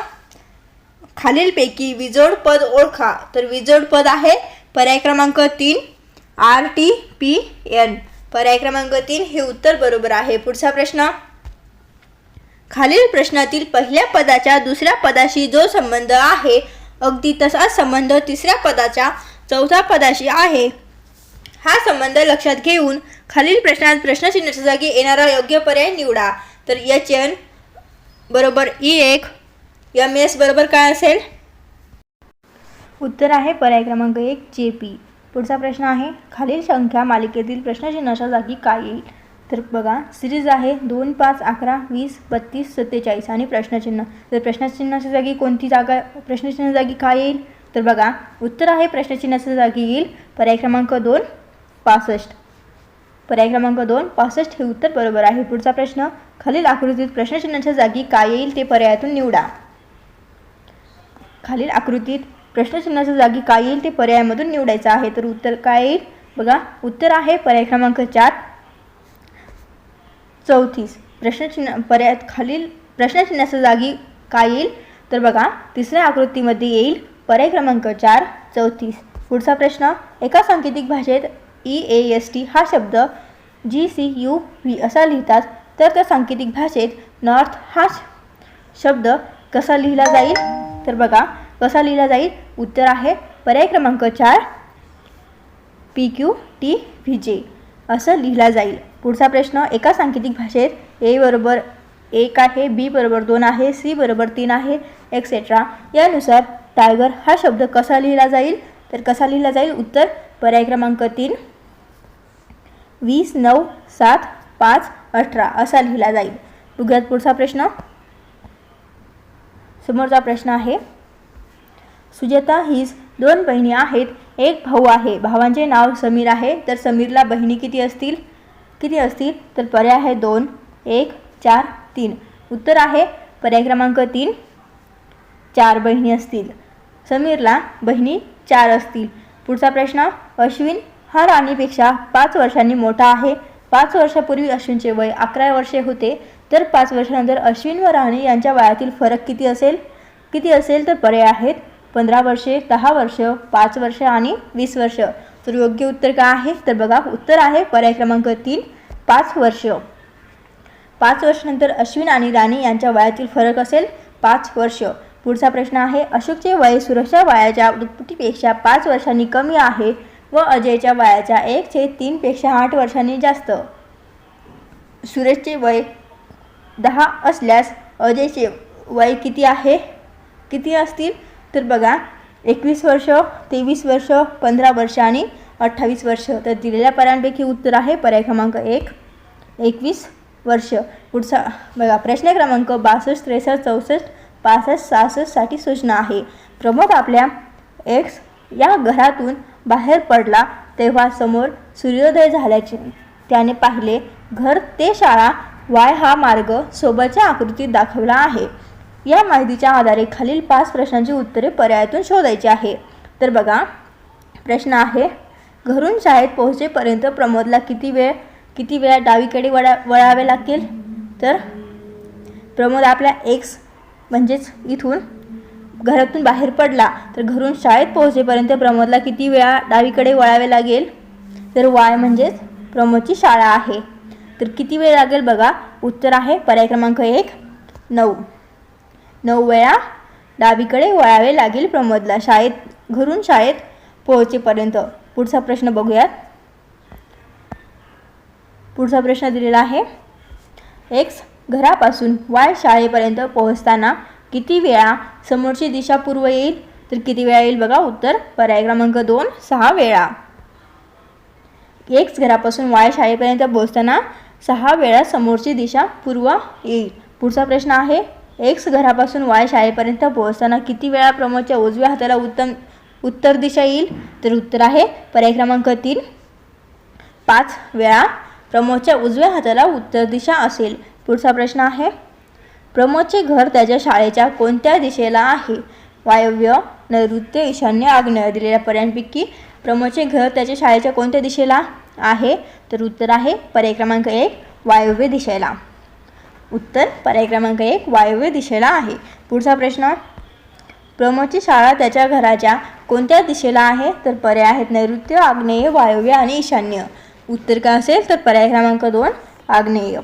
खालीलपैकी विजोड पद ओळखा. तर विजोड पद आहे पर्याय क्रमांक 3, RTPN. पर्याय क्रमांक 3 हे उत्तर बरोबर आहे. पुढचा प्रश्न, खालील प्रश्नातील पहिल्या पदाच्या दुसऱ्या पदाशी जो संबंध आहे अगदी तसाच संबंध तिसऱ्या पदाच्या चौथ्या पदाशी आहे. हा संबंध लक्षात घेऊन खालील प्रश्नात प्रश्नचिन्हाच्या जागी येणारा योग्य पर्याय निवडा. तर HN बरोबर E1, MS बरोबर काय असेल? उत्तर आहे पर्याय क्रमांक 1, JP. पुढचा प्रश्न आहे, खालील संख्या मालिकेतील प्रश्नचिन्हाच्या जागी काय येईल? तर बघा, सिरीज आहे 2, 5, 11, 20, 32, 47 आणि प्रश्नचिन्ह. तर प्रश्नचिन्हाच्या जागी कोणती जागा, प्रश्नचिन्हाच्या जागी काय येईल? तर बघा, उत्तर आहे प्रश्नचिन्हाच्या जागी येईल पर्याय क्रमांक 2, 65. पर्याय क्रमांक 2, 65 हे उत्तर बरोबर आहे. पुढचा प्रश्न, खालील आकृतीत प्रश्नचिन्हाच्या जागी काय येईल ते पर्यायातून निवडा. खालील आकृतीत प्रश्नचिन्हाच्या जागी काय येईल ते पर्यायामधून निवडायचं आहे. तर उत्तर काय येईल? बघा, उत्तर आहे पर्याय क्रमांक 4, 34. प्रश्नचिन्ह पर्यायात खालील प्रश्नचिन्हाच्या जागी काय येईल? तर बघा, तिसऱ्या आकृतीमध्ये येईल पर्याय क्रमांक 4, 34. पुढचा प्रश्न, एका सांकेतिक भाषेत EAST हा शब्द GCUV असा लिहितात, तर त्या सांकेतिक भाषेत नॉर्थ हा शब्द कसा लिहिला जाईल? तर बघा, कसा लिहिला जाईल? उत्तर आहे पर्याय क्रमांक 4, PQTVJ असं लिहिला जाईल. पुढचा प्रश्न, एका सांकेतिक भाषेत A बरोबर 1 आहे, B बरोबर 2 आहे, C बरोबर 3 आहे, एक्सेट्रा यानुसार टायगर हा शब्द कसा लिहिला जाईल? तर कसा लिहिला जाईल? उत्तर पर्याय क्रमांक 3, 20, 9, 7, 5, 18 असा लिहिला जाईल. बघूयात पुढचा प्रश्न. समोरचा प्रश्न आहे, सुजाता हीच 2 बहिणी आहेत, एक भाऊ आहे. भावांचे नाव समीर आहे, तर समीरला बहिणी किती असतील? तर पर्याय आहे 2, 1, 4, 3. उत्तर आहे पर्याय क्रमांक 3, 4 बहिणी असतील. समीरला बहिणी 4 असतील. पुढचा प्रश्न, अश्विन हा राणीपेक्षा 5 वर्षांनी मोठा आहे. 5 वर्षापूर्वी अश्विनचे वय 11 वर्षे होते, तर 5 वर्षानंतर अश्विन व राणी यांच्या वयातील फरक किती असेल? तर पर्याय आहेत 15 वर्षे, 10 वर्ष, 5 वर्ष आणि 20 वर्ष. तर योग्य उत्तर काय आहे? तर बघा, उत्तर आहे पर्याय क्रमांक 3, 5 वर्ष. 5 वर्षानंतर अश्विन आणि राणी यांच्या वयातील फरक असेल 5 वर्ष. पुढचा प्रश्न आहे, अशोकचे वय सुरेशच्या वयाच्या दुप्पटीपेक्षा 5 वर्षांनी कमी आहे व अजयच्या वयाच्या 1/3 पेक्षा 8 वर्षांनी जास्त. सुरेशचे वय 10 असल्यास अजयचे वय किती असतील तर बघा 21 वर्ष, 23 वर्ष, 15 वर्ष आणि 28 वर्ष. तर दिलेल्या पर्यायांपैकी उत्तर आहे पर्याय क्रमांक 1 21 वर्ष. पुढचा बघा प्रश्न क्रमांक 62, 63, 64, 65, 66 साठी सूचना आहे. प्रमोद आपल्या एक्स या घरातून बाहेर पडला तेव्हा समोर सूर्योदय झाल्याचे त्याने पाहिले. घर ते शाळा वाय हा मार्ग सोबतच्या आकृतीत दाखवला आहे. या माहितीच्या आधारे खालील 5 प्रश्नांची उत्तरे पर्यायातून शोधायची आहे. तर बघा प्रश्न आहे, घरून शाळेत पोहोचेपर्यंत प्रमोदला किती वेळा डावीकडे वळावे लागेल. तर प्रमोद आपल्या एक्स म्हणजेच इथून घरातून बाहेर पडला तर घरून शाळेत पोहोचेपर्यंत प्रमोदला किती वेळा डावीकडे वळावे लागेल. तर वाय म्हणजेच प्रमोदची शाळा आहे. तर किती वेळ लागेल बघा उत्तर आहे पर्याय क्रमांक 1 9 वेळा डावीकडे वळावे लागेल प्रमोदला घरून शाळेत पोहोचेपर्यंत. पुढचा प्रश्न बघूयात. पुढचा प्रश्न दिलेला आहे, एक्स घरापासून वाय शाळेपर्यंत पोहोचताना किती वेळा समोरची दिशा पूर्व येईल. तर किती वेळा येईल बघा उत्तर पर्याय क्रमांक 2 6 वेळा. एक्स घरापासून वाय शाळेपर्यंत पोहोचताना 6 वेळा समोरची दिशा पूर्व येईल. पुढचा प्रश्न आहे, एक्स घरापासून वाय शाळेपर्यंत पोहोचताना किती वेळा प्रमोदच्या उजव्या हाताला उत्तर दिशा येईल. तर उत्तर आहे पर्याय क्रमांक 3 5 वेळा प्रमोदच्या उजव्या हाताला उत्तर दिशा असेल. पुढचा प्रश्न आहे, प्रमोदचे घर त्याच्या शाळेच्या कोणत्या दिशेला आहे. वायव्य, नैऋत्य, ईशान्य, आग्नेय. दिलेल्या पर्यायांपैकी प्रमोदचे घर त्याच्या शाळेच्या कोणत्या दिशेला आहे. तर उत्तर आहे पर्याय क्रमांक 1 वायव्य दिशेला. उत्तर पर्याय क्रमांक 1 वायव्य दिशेला आहे. पुढचा प्रश्न, प्रमोदची शाळा त्याच्या घराच्या कोणत्या दिशेला आहे. तर पर्याय आहेत नैऋत्य, आग्नेय, वायव्य आणि ईशान्य. उत्तर काय असेल तर पर्याय क्रमांक 2 आग्नेय.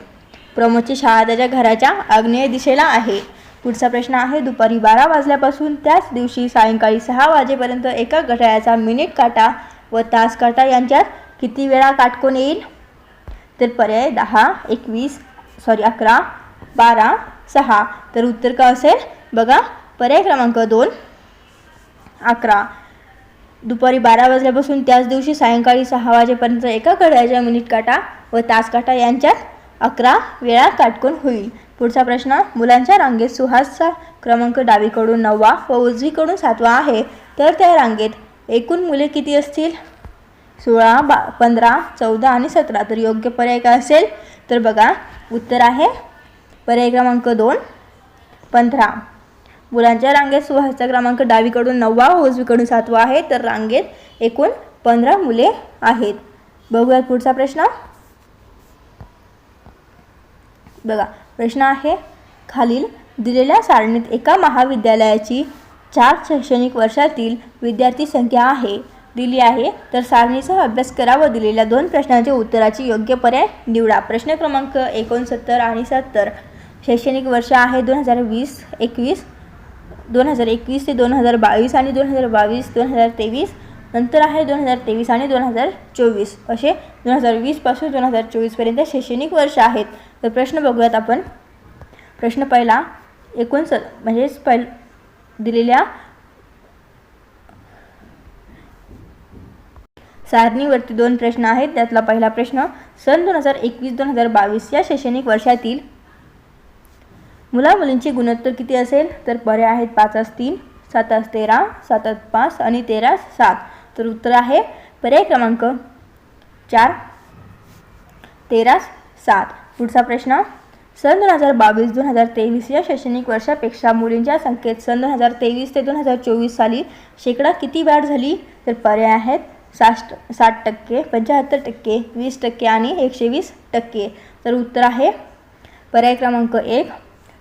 प्रमोदची शाळा त्याच्या घराच्या आग्नेय दिशेला आहे. पुढचा प्रश्न आहे, दुपारी 12 वाजल्यापासून त्याच दिवशी सायंकाळी 6 वाजेपर्यंत एका घड्याळाचा मिनिट काटा व तास काटा यांच्यात किती वेळा काटकोन येईल. तर पर्याय 11, 12, 6. तर उत्तर काय असेल बघा पर्याय क्रमांक 2 11. दुपारी 12 वाजल्यापासून त्याच दिवशी सायंकाळी 6 वाजेपर्यंत एका घड्याळाच्या मिनिट काटा व तास काटा यांच्यात 11 वेळा काटकोन होईल. पुढचा प्रश्न, मुलांच्या रांगेत सुहासचा क्रमांक डावीकडून 9वा व उजवीकडून 7वा आहे. तर त्या रांगेत एकूण मुले किती असतील. 16, 15, 14 आणि 17. तर योग्य पर्याय काय असेल तर बघा उत्तर आहे पर्याय क्रमांक 2 15. मुलांच्या रांगेत सुहासचा क्रमांक डावीकडून 9वा व उजवीकडून 7वा आहे. तर रांगेत एकूण 15 मुले आहेत. बघूयात पुढचा प्रश्न. बघा प्रश्न आहे, खालील दिलेल्या सारणीत एका महाविद्यालयाची 4 शैक्षणिक वर्षातील विद्यार्थी संख्या आहे दिली आहे. तर सारणीचा अभ्यास करा व दिलेल्या 2 प्रश्नांच्या उत्तराची योग्य पर्याय निवडा. प्रश्न क्रमांक 69 आणि 70. शैक्षणिक वर्ष आहे 2020-21, 2021 ते 2022 आणि 2022-2023. नंतर आहे 2023 आणि 2024. असे 2020 पासून 2024 पर्यंत शैक्षणिक वर्ष आहेत. तर प्रश्न बघूयात आपण. प्रश्न पहिला दिलेल्या सारणीवरती 2 प्रश्न आहेत. त्यातला पहिला प्रश्न, सन 2021-2022 या शैक्षणिक वर्षातील मुला-मुलींचे गुणोत्तर किती असेल. तर पर्याय आहेत 5:3, 7:13, 7:5 आणि 13:7. तर उत्तर आहे पर्याय क्रमांक 4 13:7. पुढचा प्रश्न, सन 2022-2023 या शैक्षणिक वर्षापेक्षा मुलींच्या संख्येत सन 2023 ते 2024 साली शेकडा किती वाढ झाली. तर पर्याय आहेत 60%, 75%, 20% आणि 120%. तर उत्तर आहे पर्याय क्रमांक 1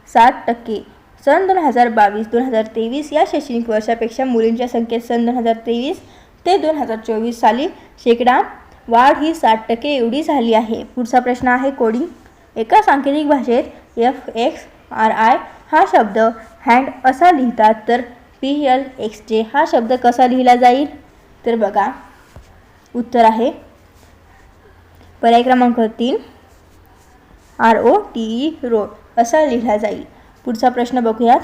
60%. सन 2022-2023 या शैक्षणिक वर्षापेक्षा मुलींच्या संख्येत सन 2023 ते 2024 साली शेकडा वाढ ही 60% एवढी झाली आहे. पुढचा प्रश्न आहे कोडिंग. एका सांकेतिक भाषेत FXRI हा शब्द हँड असा लिहितात तर PLXJ हा शब्द कसा लिहिला जाईल. तर बघा उत्तर आहे पर्याय क्रमांक 3 ROTE रोड असा लिहिला जाईल. पुढचा प्रश्न बघूयात.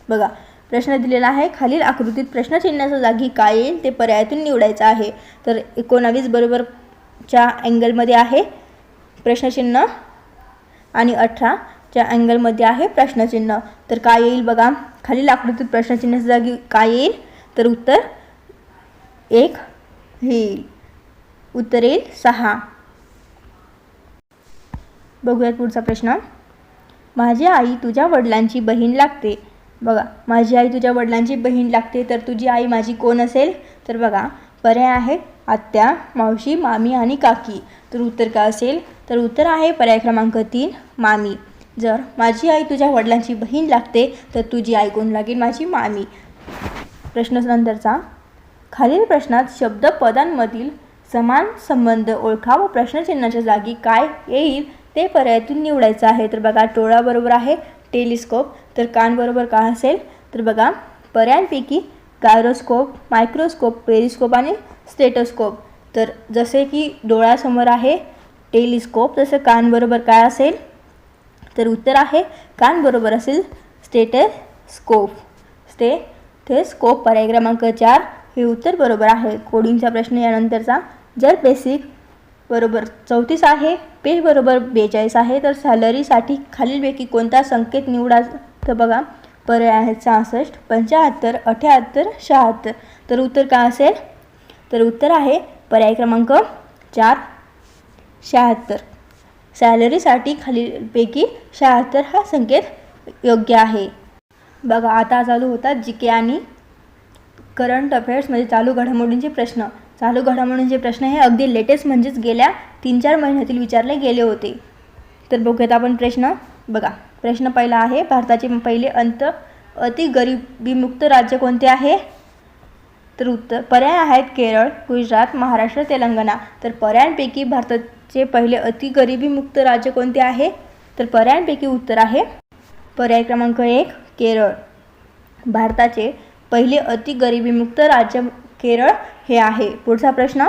बघा, प्रश्न दिलेला आहे, खालील आकृतीत प्रश्नचिन्हाच्या जागी काय येईल ते पर्यायातून निवडायचं आहे. तर 19 बरोबरच्या अँगलमध्ये आहे प्रश्नचिन्ह आणि 18च्या अँगलमध्ये आहे प्रश्नचिन्ह. तर काय येईल बघा, खालील आकृतीत प्रश्नचिन्हाच्या जागी काय येईल, तर उत्तर 1 येईल. उत्तर येईल 6. बघूयात पुढचा प्रश्न. माझी आई तुझ्या वडिलांची बहीण लागते. बघा, माझी आई तुझ्या वडिलांची बहीण लागते, तर तुझी आई माझी कोण असेल, तर बघा पर्याय आहे आत्या, मावशी, मामी आणि काकी. तर उत्तर काय असेल, तर उत्तर आहे पर्याय क्रमांक 3 मामी. जर माझी आई तुझ्या वडिलांची बहीण लागते तर तुझी आई कोण लागेल, माझी मामी. प्रश्न नंतरचा, खालील प्रश्नात शब्द पदांमधील समान संबंध ओळखा व प्रश्नचिन्हाच्या जागी काय येईल ते पर्यायातून निवडायचं आहे. तर बघा, टोळा बरोबर आहे टेलिस्कोप, तर कान बरोबर काय असेल, तर बघा पर्यायांपैकी गायरोस्कोप, मायक्रोस्कोप, पेरिस्कोप आणि स्टेटोस्कोप. तर जसे की डोळ्यासमोर आहे टेलिस्कोप, तसं कान बरोबर काय असेल, तर उत्तर आहे कान बरोबर असेल स्टेटोस्कोप. स्टेथोस्कोप पर्याय क्रमांक 4 हे उत्तर बरोबर आहे. कोडिंगचा प्रश्न यानंतरचा, जर बेसिक बरोबर 34 आहे, पे बरोबर 42 आहे, तर सॅलरीसाठी खालीलपैकी कोणता संकेत निवडा. तर बघा पर्याय आहेत 66, 75, 78, 76. तर उत्तर काय असेल, तर उत्तर आहे पर्याय क्रमांक 4 76. सॅलरीसाठी खालीलपैकी 76 हा संकेत योग्य आहे. बघा, आता चालू होतात GK आणि करंट अफेअर्स म्हणजे चालू घडामोडींचे प्रश्न. चालू घडामोडींचे प्रश्न हे अगदी लेटेस्ट म्हणजेच गेल्या 3-4 महिन्यातील विचारले गेले होते. तर बघूयात आपण प्रश्न. बघा, प्रश्न पहिला आहे, भारताचे पहिले अति गरिबीमुक्त राज्य कोणते आहे. तर उत्तर पर्याय आहेत केरळ, गुजरात, महाराष्ट्र, तेलंगणा. तर पर्यायांपैकी भारताचे पहिले अति गरिबीमुक्त राज्य कोणते आहे, तर पर्यायांपैकी उत्तर आहे पर्याय क्रमांक 1 केरळ. भारताचे पहिले अति गरिबीमुक्त राज्य केरळ हे आहे. पुढचा प्रश्न,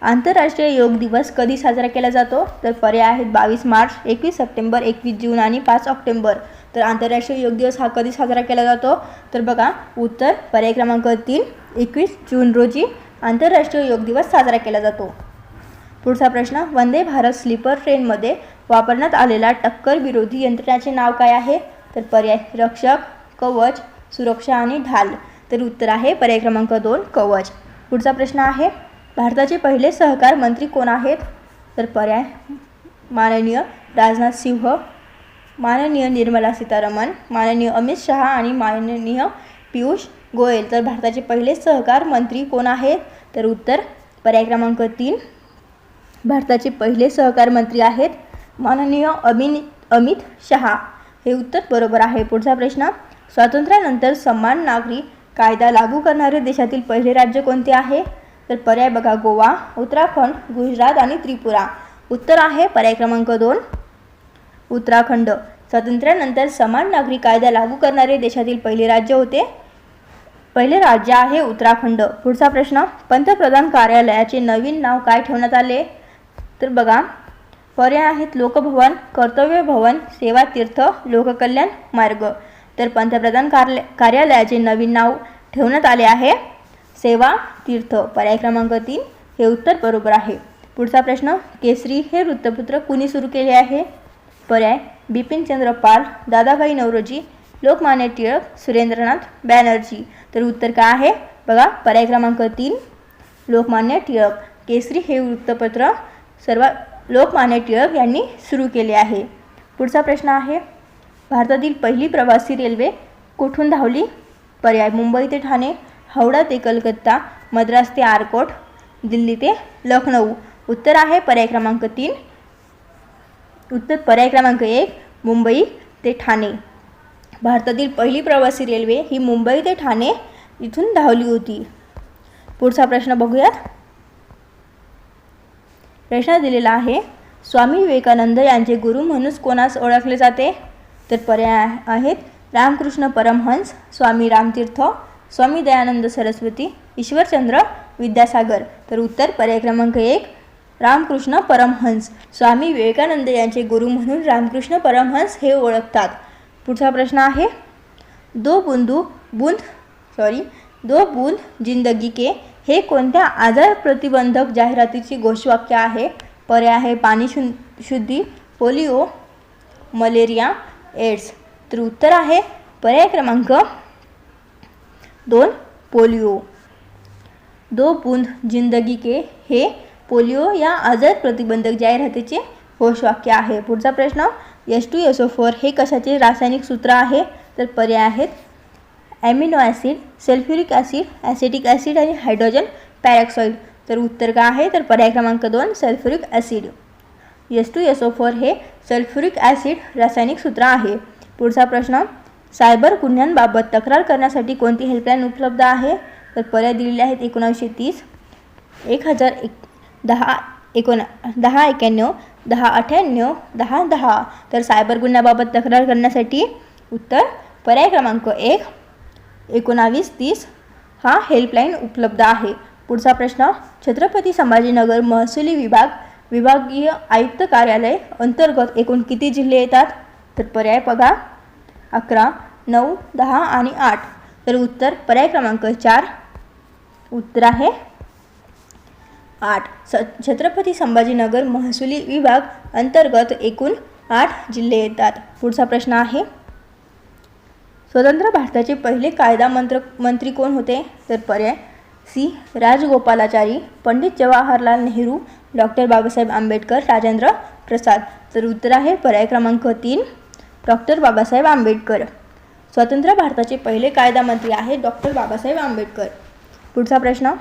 आंतरराष्ट्रीय योग दिवस कधी साजरा केला जातो. तर पर्याय आहेत 22 मार्च, 21 सप्टेंबर, 21 जून आणि 5 ऑक्टोबर. तर आंतरराष्ट्रीय योग दिवस हा कधी साजरा केला जातो, तर बघा उत्तर पर्याय क्रमांक 3 21 जून रोजी आंतरराष्ट्रीय योग दिवस साजरा केला जातो. पुढचा प्रश्न, वंदे भारत स्लीपर ट्रेनमध्ये वापरण्यात आलेला टक्कर विरोधी यंत्रणेचे नाव काय आहे. तर पर्याय रक्षक, कवच, सुरक्षा आणि ढाल. तर उत्तर आहे पर्याय क्रमांक 2 कवच. पुढचा प्रश्न आहे, भारताचे पहिले सहकार मंत्री कोण आहेत. तर पर्याय माननीय राजनाथ सिंह, माननीय निर्मला सीतारामन, माननीय अमित शहा आणि माननीय पियुष गोयल. तर भारताचे पहिले सहकार मंत्री कोण आहेत, तर उत्तर पर्याय क्रमांक 3 भारताचे पहिले सहकार मंत्री आहेत माननीय अमित शहा. हे उत्तर बरोबर आहे. पुढचा प्रश्न, स्वातंत्र्यानंतर समान नागरी कायदा लागू करणारे देशातील पहिले राज्य कोणते आहे. तर पर्याय बघा गोवा, उत्तराखंड, गुजरात आणि त्रिपुरा. उत्तर आहे पर्याय क्रमांक 2 उत्तराखंड. स्वातंत्र्यानंतर समान नागरी कायदा लागू करणारे देशातील पहिले राज्य आहे उत्तराखंड. पुढचा प्रश्न, पंतप्रधान कार्यालयाचे नवीन नाव काय ठेवण्यात आले. तर बघा पर्याय आहेत लोकभवन, कर्तव्य भवन, सेवा तीर्थ, लोककल्याण मार्ग. तर पंतप्रधान कार्यालयाचे नवीन नाव ठेवण्यात आले आहे सेवा तीर्थ. पर्याय क्रमांक 3 हे उत्तर बरोबर आहे. पुढचा प्रश्न, केसरी हे वृत्तपत्र कुणी सुरू केले आहे. पर्याय बिपिनचंद्र पाल, दादाभाई नौरोजी, लोकमान्य टिळक, सुरेंद्रनाथ बॅनर्जी. तर उत्तर काय आहे बघा पर्याय क्रमांक 3 लोकमान्य टिळक. केसरी हे वृत्तपत्र लोकमान्य टिळक यांनी सुरू केले आहे. पुढचा प्रश्न आहे, भारतातील पहिली प्रवासी रेल्वे कुठून धावली. पर्याय मुंबई ते ठाणे, हावडा ते कलकत्ता, मद्रास ते आरकोट, दिल्ली ते लखनौ. उत्तर आहे पर्याय क्रमांक 3 उत्तर पर्याय क्रमांक 1 मुंबई ते ठाणे. भारतातील पहिली प्रवासी रेल्वे ही मुंबई ते ठाणे इथून धावली होती. पुढचा प्रश्न बघूयात. प्रश्न दिलेला आहे, स्वामी विवेकानंद यांचे गुरु म्हणून कोणास ओळखले जाते. तर पर्याय आहेत रामकृष्ण परमहंस, स्वामी रामतीर्थ, स्वामी दयानंद सरस्वती, ईश्वरचंद्र विद्यासागर. तर उत्तर पर्याय क्रमांक 1 रामकृष्ण परमहंस. स्वामी विवेकानंद यांचे गुरु म्हणून रामकृष्ण परमहंस हे ओळखतात. पुढचा प्रश्न आहे दो बूंद जिंदगी के हे कोणत्या आजार प्रतिबंधक जाहिरातीची घोषवाक्य आहे? पर्याय आहे पाणी शुद्धी, पोलिओ, मलेरिया, एड्स. तर उत्तर आहे पर्याय क्रमांक 2 पोलिओ. दो बूंद जिंदगी के हे पोलिओ या आजार प्रतिबंधक जाहिरातीचे घोषवाक्य आहे. पुढचा प्रश्न H2SO4 हे कशाचे रासायनिक सूत्र आहे? तर पर्याय आहेत amino acid, sulphuric acid, acetic acid आणि हायड्रोजन पॅरॉक्साईड. तर उत्तर काय आहे? तर पर्याय क्रमांक 2 सल्फ्युरिक ॲसिड. H2SO4 हे सल्फ्युरिक ॲसिड रासायनिक सूत्र आहे. पुढचा प्रश्न सायबर गुन्ह्यांबाबत तक्रार करण्यासाठी कोणती हेल्पलाईन उपलब्ध आहे? तर पर्याय दिलेले आहेत 1930, 1091, 1091, 1098, 1010. तर सायबर गुन्ह्याबाबत तक्रार करण्यासाठी उत्तर पर्याय क्रमांक 1 1930 हा हेल्पलाईन उपलब्ध आहे. पुढचा प्रश्न छत्रपती संभाजीनगर महसुली विभागीय आयुक्त कार्यालय अंतर्गत एकूण किती जिल्हे येतात? तर पर्याय बघा 11, 9, 10 आणि 8. तर उत्तर पर्याय क्रमांक 4 उत्तर आहे 8. छत्रपती संभाजीनगर महसुली विभाग अंतर्गत एकूण 8 जिल्हे येतात. पुढचा प्रश्न आहे स्वतंत्र भारताचे पहिले कायदा मंत्री कोण होते? तर पर्याय सी राजगोपालाचारी, पंडित जवाहरलाल नेहरू, डॉक्टर बाबासाहेब आंबेडकर, राजेंद्र प्रसाद. तर उत्तर आहे पर्याय क्रमांक 3 डॉक्टर बाबासाहेब आंबेडकर. स्वतंत्र भारताचे पहिले कायदा मंत्री आहेत डॉक्टर बाबासाहेब आंबेडकर. पुढचा प्रश्न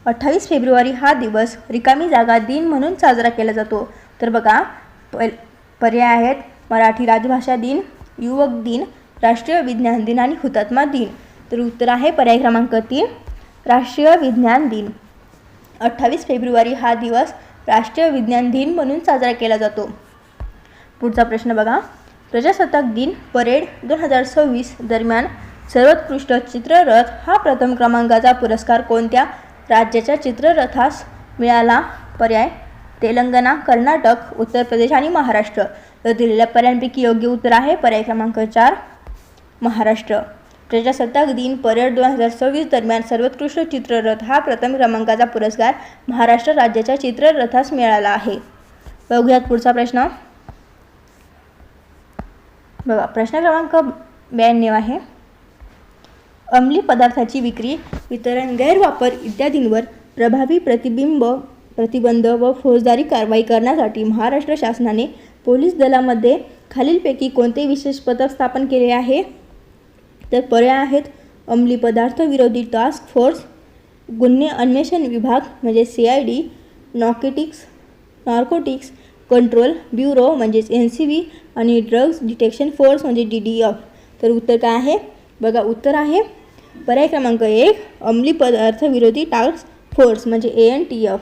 28 फेब्रुवारी हा दिवस रिकामी जागा दिन म्हणून साजरा केला जातो. तर बघा पर्याय आहेत मराठी राजभाषा दिन, युवक दिन, राष्ट्रीय विज्ञान दिन आणि हुतात्मा दिन. तर उत्तर आहे पर्याय क्रमांक 3 राष्ट्रीय विज्ञान दिन. 28 फेब्रुवारी हा दिवस राष्ट्रीय विज्ञान दिन म्हणून साजरा केला जातो. पुढचा प्रश्न बघा प्रजासत्ताक दिन परेड 2026 दरम्यान सर्वोत्कृष्ट चित्ररथ हा प्रथम क्रमांकाचा पुरस्कार कोणत्या राज्याच्या चित्ररथास मिळाला? पर्याय तेलंगणा, कर्नाटक, उत्तर प्रदेश आणि महाराष्ट्र. तर दिलेल्या पर्यायांपैकी योग्य उत्तर आहे पर्याय क्रमांक 4 महाराष्ट्र. प्रजासत्ताक दिन परेड 2026 दरम्यान सर्वोत्कृष्ट चित्ररथ हा प्रथम क्रमांकाचा पुरस्कार महाराष्ट्र राज्याच्या चित्ररथास मिळाला आहे. बघूयात पुढचा प्रश्न. बघा प्रश्न क्रमांक 92 आहे अंमली पदार्थाची विक्री, वितरण, गैरवापर इत्यादींवर प्रभावी प्रतिबंध व फौजदारी कारवाई करण्यासाठी महाराष्ट्र शासनाने पोलीस दलामध्ये खालीलपैकी कोणते विशेष पथक स्थापन केले आहे? तर पर्याय आहेत अंमली पदार्थ विरोधी टास्क फोर्स, गुन्हे अन्वेषण विभाग म्हणजे CID, नार्कोटिक्स कंट्रोल ब्युरो म्हणजेच NCB आणि ड्रग्ज डिटेक्शन फोर्स म्हणजे DDF. तर उत्तर काय आहे? बघा उत्तर आहे पर्याय क्रमांक 1 अंमली पदार्थ विरोधी टास्क फोर्स म्हणजे ANTF.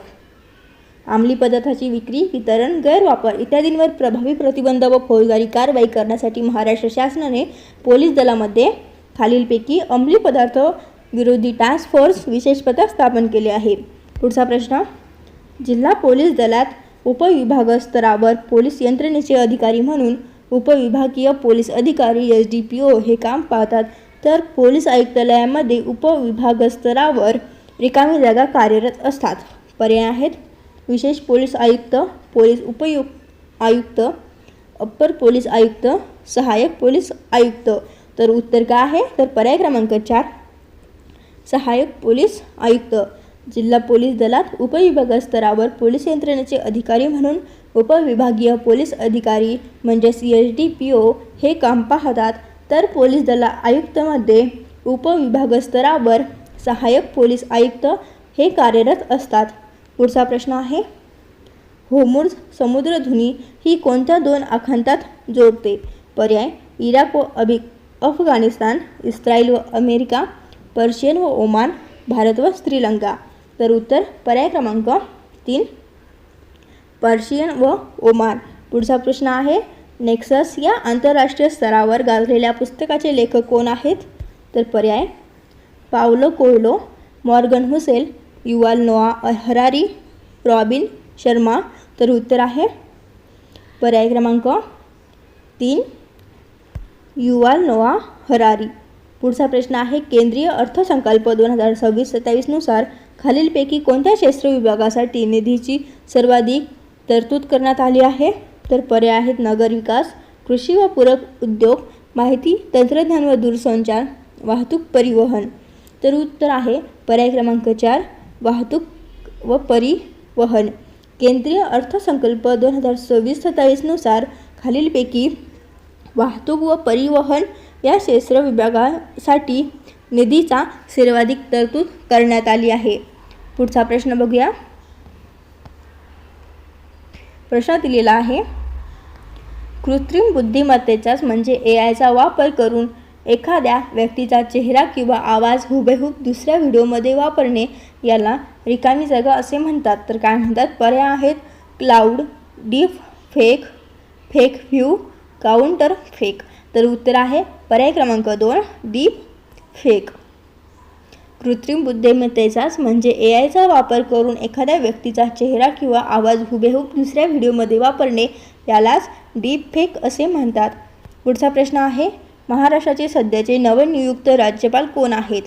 अंमली पदार्थाची विक्री, वितरण, गैरवापर इत्यादींवर प्रभावी प्रतिबंध व फौजदारी कारवाई करण्यासाठी महाराष्ट्र शासनाने पोलीस दलामध्ये खालीलपैकी अंमली पदार्थ विरोधी टास्क फोर्स विशेष पथक स्थापन केले आहे. पुढचा प्रश्न जिल्हा पोलीस दलात उपविभाग स्तरावर पोलीस यंत्रणेचे अधिकारी म्हणून उपविभागीय पोलीस अधिकारी SDPO हे काम पाहतात. तर पोलीस आयुक्तालयामध्ये उपविभाग स्तरावर रिकामी जागा कार्यरत असतात. पर्याय आहेत विशेष पोलीस आयुक्त, पोलीस आयुक्त, अप्पर पोलीस आयुक्त, सहाय्यक पोलीस आयुक्त. तर उत्तर काय आहे? तर पर्याय क्रमांक 4 सहाय्यक पोलीस आयुक्त. जिल्हा पोलीस दलात उपविभाग स्तरावर पोलीस यंत्रणेचे अधिकारी म्हणून उपविभागीय पोलीस अधिकारी म्हणजे SDPO हे काम पाहतात. तर पोलीस दल आयुक्तमध्ये उपविभाग स्तरावर सहाय्यक पोलीस आयुक्त हे कार्यरत असतात. पुढचा प्रश्न आहे होर्मुझ समुद्रधुनी ही कोणत्या 2 आखांतात जोडते? पर्याय इराक व अफगाणिस्तान, इस्रायल व अमेरिका, पर्शियन व ओमान, भारत व श्रीलंका. तर उत्तर पर्याय क्रमांक 3 पर्शियन व ओमान. पुढचा प्रश्न आहे नेक्सस या आंतरराष्ट्रीय स्तरावर गाजलेल्या पुस्तकाचे लेखक कोण आहेत? तर पर्याय Paulo Coelho, Morgan Usain, Yuval नोआ हरारी, रॉबिन शर्मा. तर उत्तर आहे पर्याय क्रमांक 3 युवाल नोआ हरारी. पुढचा प्रश्न आहे केंद्रीय अर्थसंकल्प 2026-27 नुसार खालीलपैकी कोणत्या क्षेत्र विभागासाठी निधीची सर्वाधिक तरतूद करण्यात आली आहे? तर पर्याय आहेत नगर विकास, कृषी व पूरक उद्योग, माहिती तंत्रज्ञान व दूरसंचार, वाहतूक परिवहन. तर उत्तर आहे पर्याय क्रमांक 4 वाहतूक व परिवहन. केंद्रीय अर्थसंकल्प 2026-27 नुसार खालीलपैकी वाहतूक व परिवहन या क्षेत्र विभागासाठी निधीचा सर्वाधिक तरतूद करण्यात आली आहे. पुढचा प्रश्न बघूया. प्रश्न दिलेला आहे कृत्रिम बुद्धिमत्तेचाच म्हणजे AIचा वापर करून एखाद्या व्यक्तीचा चेहरा किंवा आवाज हुबेहूब दुसऱ्या व्हिडिओमध्ये वापरणे याला रिकामी जागा असे म्हणतात. तर काय म्हणतात? पर्याय आहेत cloud, deep fake, fake view, counter fake. तर उत्तर आहे पर्याय क्रमांक 2 डीप फेक. कृत्रिम बुद्धिमत्तेचाच म्हणजे AIचा वापर करून एखाद्या व्यक्तीचा चेहरा किंवा आवाज हुबेहूब दुसऱ्या व्हिडिओमध्ये वापरणे यालाच डीप फेक असे म्हणतात. पुढचा प्रश्न आहे महाराष्ट्राचे सध्याचे नवनियुक्त राज्यपाल कोण आहेत?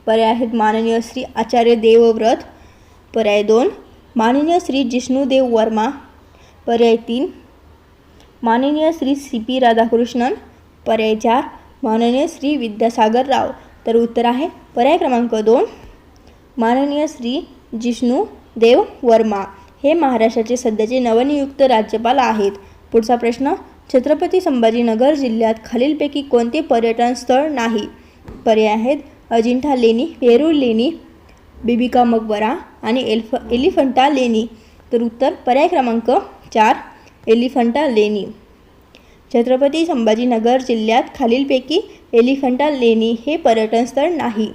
पर्याय आहेत माननीय श्री आचार्य देवव्रत. पर्याय 2 माननीय श्री जिष्णुदेव वर्मा. पर्याय 3 माननीय श्री CP राधाकृष्णन. पर्याय 4 माननीय श्री विद्यासागर राव. तर उत्तर आहे पर्याय क्रमांक 2 माननीय श्री जिष्णुदेव वर्मा हे महाराष्ट्राचे सध्याचे नवनियुक्त राज्यपाल आहेत. पुढचा प्रश्न छत्रपती संभाजीनगर जिल्ह्यात खालीलपैकी कोणते पर्यटन स्थळ नाही? पर्याय आहेत अजिंठा लेणी, वेरूळ लेणी, बिबिका मकबरा आणि एलिफंटा लेणी. तर उत्तर पर्याय क्रमांक 4 एलिफंटा लेणी. छत्रपती संभाजीनगर जिल्ह्यात खालीलपैकी एलिफंटा लेणी हे पर्यटन स्थळ नाही.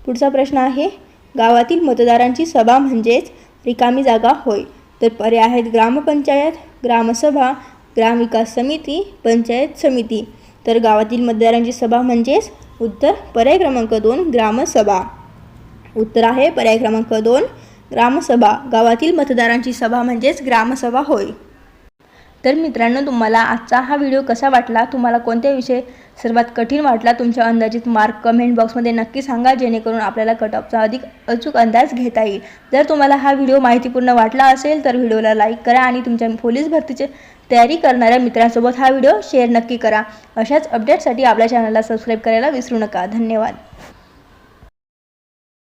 पुढचा प्रश्न आहे गावातील मतदारांची सभा म्हणजेच रिकामी जागा होय. तर पर्याय आहेत ग्रामपंचायत, ग्रामसभा, ग्रामविकास समिती, पंचायत समिती. तर गावातील मतदारांची सभा म्हणजेच उत्तर पर्याय क्रमांक 2 ग्रामसभा. उत्तर आहे पर्याय क्रमांक 2 ग्रामसभा. गावातील मतदारांची सभा म्हणजेच ग्रामसभा होय. तर मित्रांनो तुम्हाला आजचा हा व्हिडिओ कसा वाटला? तुम्हाला कोणत्या विषय सर्वात कठीण वाटला? तुमच्या अंदाजित मार्क कमेंट बॉक्समध्ये नक्की सांगा जेणेकरून आपल्याला कट ऑफचा अधिक अचूक अंदाज घेता येईल. जर तुम्हाला हा व्हिडिओ माहितीपूर्ण वाटला असेल तर व्हिडिओला लाईक करा आणि तुमच्या पोलीस भरतीची तयारी करणाऱ्या मित्रांसोबत हा व्हिडिओ शेअर नक्की करा. अशाच अपडेटसाठी आपल्या चॅनलला सबस्क्राईब करायला विसरू नका. धन्यवाद.